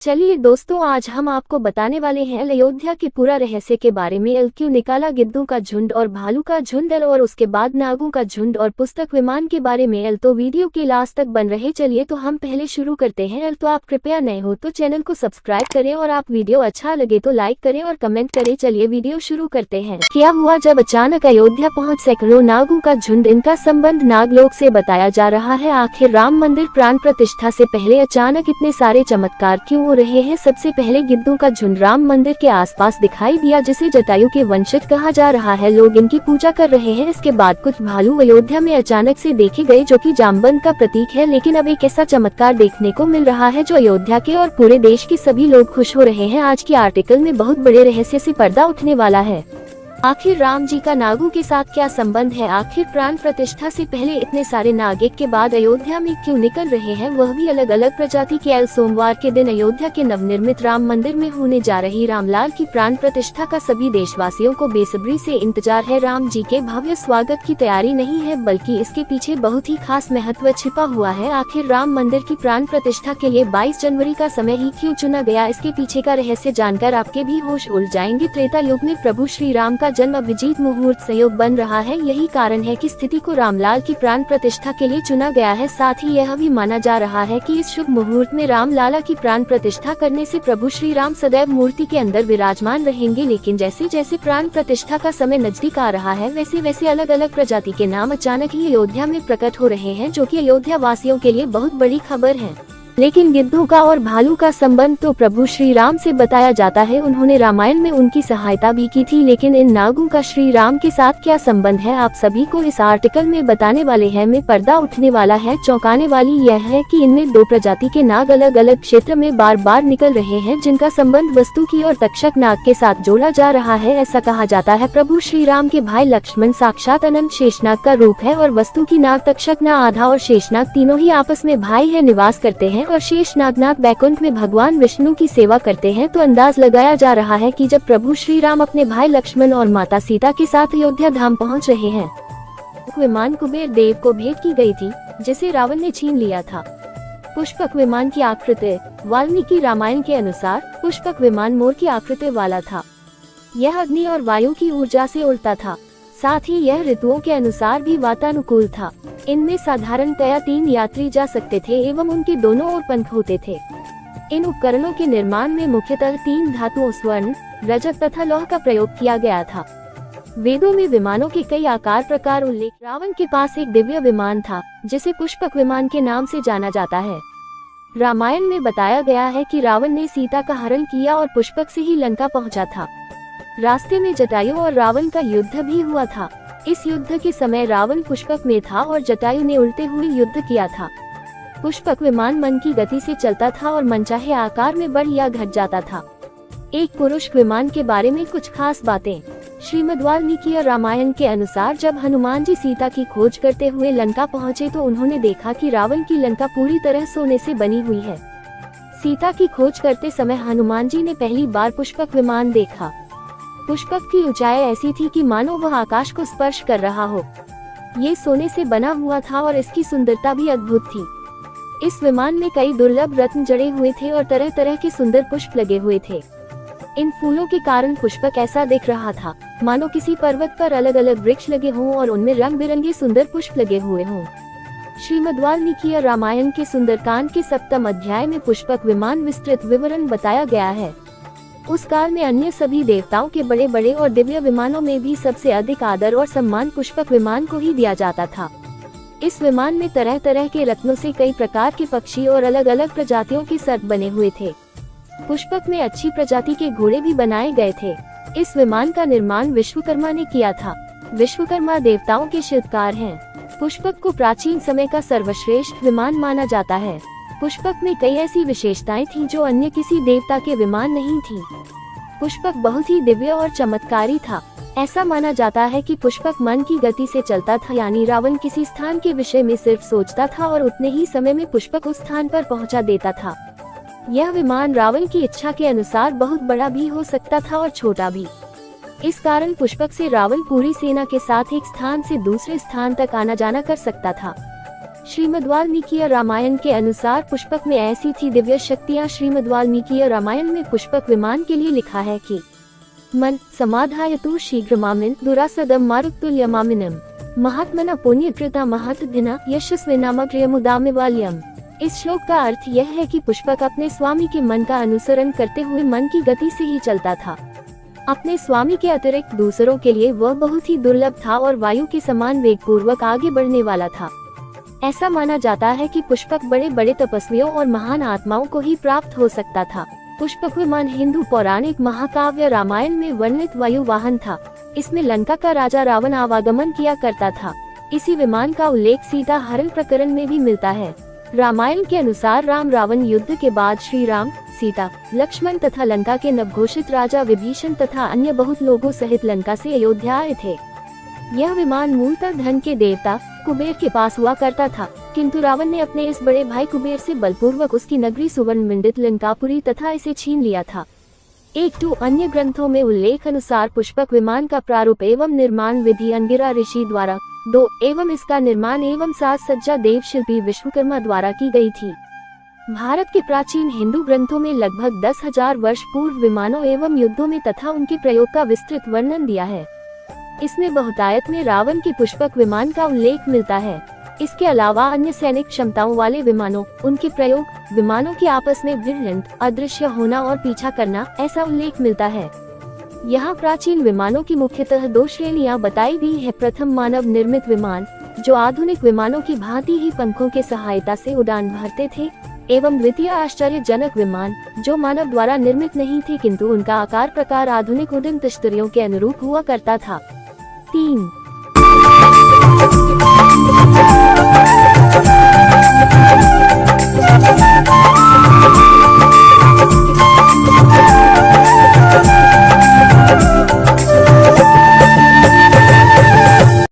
चलिए दोस्तों, आज हम आपको बताने वाले हैं अयोध्या के पूरा रहस्य के बारे में। एल क्यों निकाला गिद्धों का झुंड और भालू का झुंड, एल और उसके बाद नागों का झुंड और पुस्तक विमान के बारे में। एल तो वीडियो के लास्ट तक बन रहे। चलिए तो हम पहले शुरू करते हैं। एल तो आप कृपया नए हो तो चैनल को सब्सक्राइब करें और आप वीडियो अच्छा लगे तो लाइक करें और कमेंट करें। चलिए वीडियो शुरू करते हैं। क्या हुआ जब अचानक अयोध्या पहुँच सैकड़ों नागों का झुंड। इनका संबंध नागलोक से बताया जा रहा है। आखिर राम मंदिर प्राण प्रतिष्ठा से पहले अचानक इतने सारे चमत्कार क्यों हो रहे हैं। सबसे पहले गिद्धों का झुंड राम मंदिर के आसपास दिखाई दिया, जिसे जटायु के वंशज कहा जा रहा है। लोग इनकी पूजा कर रहे हैं। इसके बाद कुछ भालू अयोध्या में अचानक से देखे गए, जो कि जामबंद का प्रतीक है। लेकिन अब एक ऐसा चमत्कार देखने को मिल रहा है जो अयोध्या के और पूरे देश के सभी लोग खुश हो रहे हैं। आज के आर्टिकल में बहुत बड़े रहस्य से पर्दा उठने वाला है। आखिर राम जी का नागों के साथ क्या संबंध है। आखिर प्राण प्रतिष्ठा से पहले इतने सारे नाग एक के बाद अयोध्या में क्यों निकल रहे हैं, वह भी अलग अलग प्रजाति के। एल सोमवार के दिन अयोध्या के नवनिर्मित राम मंदिर में होने जा रही रामलाल की प्राण प्रतिष्ठा का सभी देशवासियों को बेसब्री से इंतजार है। राम जी के भव्य स्वागत की तैयारी नहीं है, बल्कि इसके पीछे बहुत ही खास महत्व छिपा हुआ है। आखिर राम मंदिर की प्राण प्रतिष्ठा के लिए 22 जनवरी का समय ही क्यों चुना गया, इसके पीछे का रहस्य जानकर आपके भी होश उड़ जाएंगे। त्रेता युग में प्रभु श्री राम का जन्म अभिजीत मुहूर्त संयोग बन रहा है। यही कारण है कि स्थिति को रामलाल की प्राण प्रतिष्ठा के लिए चुना गया है। साथ ही यह भी माना जा रहा है कि इस शुभ मुहूर्त में रामलाला की प्राण प्रतिष्ठा करने से प्रभु श्री राम सदैव मूर्ति के अंदर विराजमान रहेंगे। लेकिन जैसे जैसे प्राण प्रतिष्ठा का समय नजदीक आ रहा है, वैसे वैसे अलग अलग प्रजाति के नाम अचानक ही अयोध्या में प्रकट हो रहे हैं, जो कि अयोध्या वासियों के लिए बहुत बड़ी खबर है। लेकिन गिद्धों का और भालू का संबंध तो प्रभु श्री राम से बताया जाता है। उन्होंने रामायण में उनकी सहायता भी की थी। लेकिन इन नागों का श्री राम के साथ क्या संबंध है, आप सभी को इस आर्टिकल में बताने वाले हैं। में पर्दा उठने वाला है। चौंकाने वाली यह है कि इनमें दो प्रजाति के नाग अलग अलग क्षेत्र में बार बार निकल रहे हैं, जिनका संबंध वस्तु की और तक्षक नाग के साथ जोड़ा जा रहा है। ऐसा कहा जाता है प्रभु श्री राम के भाई लक्ष्मण साक्षात अनंत शेषनाग का रूप है, और वस्तु की नाग, तक्षक नाग आधा और शेषनाग तीनों ही आपस में भाई है, निवास करते हैं और शेष नागनाथ बैकुंठ में भगवान विष्णु की सेवा करते हैं। तो अंदाज लगाया जा रहा है कि जब प्रभु श्री राम अपने भाई लक्ष्मण और माता सीता के साथ अयोध्या धाम पहुंच रहे हैं, विमान कुबेर देव को भेंट की गई थी, जिसे रावण ने छीन लिया था। पुष्पक विमान की आकृति वाल्मीकि रामायण के अनुसार पुष्पक विमान मोर की आकृति वाला था। यह अग्नि और वायु की ऊर्जा से उड़ता था। साथ ही यह ऋतुओं के अनुसार भी वातानुकूल था। इनमें साधारणतया 3 यात्री जा सकते थे एवं उनके दोनों ओर पंख होते थे। इन उपकरणों के निर्माण में मुख्यतः 3 धातुओं स्वर्ण, रजत तथा लौह का प्रयोग किया गया था। वेदों में विमानों के कई आकार प्रकार उल्लेख। रावण के पास एक दिव्य विमान था, जिसे पुष्पक विमान के नाम से जाना जाता है। रामायण में बताया गया है कि रावण ने सीता का हरण किया और पुष्पक से ही लंका पहुंचा था। रास्ते में जटायु और रावण का युद्ध भी हुआ था। इस युद्ध के समय रावण पुष्पक में था और जटायु ने उल्टे हुए युद्ध किया था। पुष्पक विमान मन की गति से चलता था और मनचाहे आकार में बढ़ या घट जाता था। एक पुरुष विमान के बारे में कुछ खास बातें। श्रीमद् वाल्मीकि रामायण के अनुसार जब हनुमान जी सीता की खोज करते हुए लंका पहुँचे तो उन्होंने देखा कि रावण की लंका पूरी तरह सोने से बनी हुई है। सीता की खोज करते समय हनुमान जी ने पहली बार पुष्पक विमान देखा। पुष्पक की ऊंचाई ऐसी थी कि मानो वह आकाश को स्पर्श कर रहा हो। ये सोने से बना हुआ था और इसकी सुंदरता भी अद्भुत थी। इस विमान में कई दुर्लभ रत्न जड़े हुए थे और तरह तरह के सुंदर पुष्प लगे हुए थे। इन फूलों के कारण पुष्पक ऐसा दिख रहा था मानो किसी पर्वत पर अलग अलग वृक्ष लगे हों और उनमें रंग बिरंगे सुंदर पुष्प लगे हुए हों। श्रीमद् वाल्मीकि रामायण के सुंदरकांड के 7वें अध्याय में पुष्पक विमान विस्तृत विवरण बताया गया है। उस काल में अन्य सभी देवताओं के बड़े बड़े और दिव्य विमानों में भी सबसे अधिक आदर और सम्मान पुष्पक विमान को ही दिया जाता था। इस विमान में तरह तरह के रत्नों से कई प्रकार के पक्षी और अलग अलग प्रजातियों के सर्प बने हुए थे। पुष्पक में अच्छी प्रजाति के घोड़े भी बनाए गए थे। इस विमान का निर्माण विश्वकर्मा ने किया था। विश्वकर्मा देवताओं के शिल्पकार हैं। पुष्पक को प्राचीन समय का सर्वश्रेष्ठ विमान माना जाता है। पुष्पक में कई ऐसी विशेषताएं थीं जो अन्य किसी देवता के विमान नहीं थीं। पुष्पक बहुत ही दिव्य और चमत्कारी था। ऐसा माना जाता है कि पुष्पक मन की गति से चलता था, यानी रावण किसी स्थान के विषय में सिर्फ सोचता था और उतने ही समय में पुष्पक उस स्थान पर पहुंचा देता था। यह विमान रावण की इच्छा के अनुसार बहुत बड़ा भी हो सकता था और छोटा भी। इस कारण पुष्पक से रावण पूरी सेना के साथ एक स्थान से दूसरे स्थान तक आना जाना कर सकता था। श्रीमद् वाल्मीकि रामायण के अनुसार पुष्पक में ऐसी थी दिव्य शक्तियाँ। श्रीमद् वाल्मीकि रामायण में पुष्पक विमान के लिए लिखा है कि मन समाधायतु शीघ्रमामिन दुरासदम मारुतुल्यमामिनम महात्मना पुण्यकृता महतदिना यशस्विनामग्र्यमुदामिवाल्यम। इस श्लोक का अर्थ यह है कि पुष्पक अपने स्वामी के मन का अनुसरण करते हुए मन की गति से ही चलता था। अपने स्वामी के अतिरिक्त दूसरों के लिए वह बहुत ही दुर्लभ था और वायु के समान वेग पूर्वक आगे बढ़ने वाला था। ऐसा माना जाता है कि पुष्पक बड़े बड़े तपस्वियों और महान आत्माओं को ही प्राप्त हो सकता था। पुष्पक विमान हिंदू पौराणिक महाकाव्य रामायण में वर्णित वायु वाहन था। इसमें लंका का राजा रावण आवागमन किया करता था। इसी विमान का उल्लेख सीता हरण प्रकरण में भी मिलता है। रामायण के अनुसार राम रावण युद्ध के बाद श्री राम, सीता, लक्ष्मण तथा लंका के नवघोषित राजा विभीषण तथा अन्य बहुत लोगों सहित लंका से अयोध्या आए थे। यह विमान मूलतः धन के देवता कुबेर के पास हुआ करता था, किंतु रावण ने अपने इस बड़े भाई कुबेर से बलपूर्वक उसकी नगरी सुवर्ण मंडित लंकापुरी तथा इसे छीन लिया था। अन्य ग्रंथों में उल्लेख अनुसार पुष्पक विमान का प्रारूप एवं निर्माण विधि अंगिरा ऋषि द्वारा, एवं इसका निर्माण एवं साज सज्जा देव शिल्पी विश्वकर्मा द्वारा की गई थी। भारत के प्राचीन हिंदू ग्रंथों में लगभग 10,000 वर्ष पूर्व विमानों एवं युद्धों में तथा उनके प्रयोग का विस्तृत वर्णन दिया है। इसमें बहुतायत में रावण के पुष्पक विमान का उल्लेख मिलता है। इसके अलावा अन्य सैनिक क्षमताओं वाले विमानों, उनके प्रयोग, विमानों के आपस में भिड़ंत, अदृश्य होना और पीछा करना, ऐसा उल्लेख मिलता है। यहाँ प्राचीन विमानों की मुख्यतः 2 श्रेणियां बताई गई है। प्रथम मानव निर्मित विमान, जो आधुनिक विमानों की भांति ही पंखों के सहायता से उड़ान भरते थे, एवं द्वितीय आश्चर्यजनक विमान, जो मानव द्वारा निर्मित नहीं थे किंतु उनका आकार प्रकार आधुनिक उड़न तश्तरियों के अनुरूप हुआ करता था। 3